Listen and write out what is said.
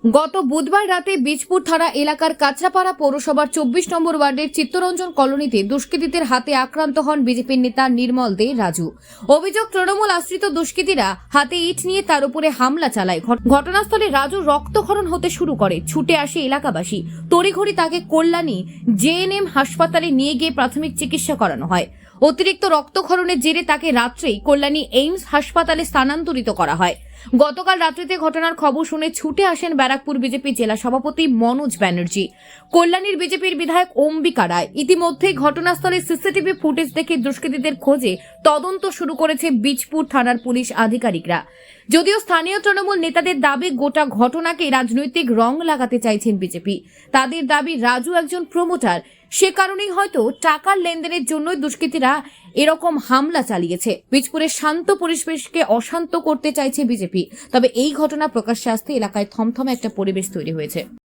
গত বুধবার রাতে বীজপুর থানা এলাকার কাঁচরাপাড়া পৌরসভার 24 নম্বর ওয়ার্ডের চিত্তরঞ্জন কলোনিতে দুষ্কৃতীদের হাতে আক্রান্ত হন বিজেপির নেতা নির্মল দে রাজু। অভিযোগ, তৃণমূল আশ্রিত দুষ্কৃতীরা হাতে ইট নিয়ে তার উপরে হামলা চালায়। ঘটনাস্থলে রাজু রক্তক্ষরণ হতে শুরু করে। ছুটে আসে এলাকাবাসী। তড়িঘড়ি তাকে কল্যাণী জেএনএম হাসপাতালে নিয়ে গিয়ে প্রাথমিক চিকিৎসা করানো হয়। অতিরিক্ত রক্তক্ষরণের জেরে তাকে রাত্রেই কল্যাণী এইমস হাসপাতালে স্থানান্তরিত করা হয়। গতকাল রাত্রিতে ঘটনার খবর শুনে ছুটে আসেন ব্যারাকপুর বিজেপি জেলা সভাপতি মনোজ ব্যানার্জি, কল্যাণীর বিজেপির বিধায়ক অম্বিকা রায়। ইতিমধ্যে ঘটনাস্থলে সিসিটিভি ফুটেজ দেখে দুষ্কৃতীদের খোঁজে তদন্ত শুরু করেছে বীজপুর থানার পুলিশ আধিকারিকরা। যদিও স্থানীয় তৃণমূল নেতাদের দাবি গোটা ঘটনাকে রাজনৈতিক রং লাগাতে চাইছেন বিজেপি। তাদের দাবি রাজু একজন প্রমোটার, সে কারণেই হয়তো টাকার লেনদেনের জন্যই দুষ্কৃতীরা এরকম হামলা চালিয়েছে। বীজপুরের শান্ত পরিবেশকে অশান্ত করতে চাইছে বিজেপি। তবে এই ঘটনা প্রকাশ্যে আসতে এলাকায় থমথমে একটা পরিবেশ তৈরি হয়েছে।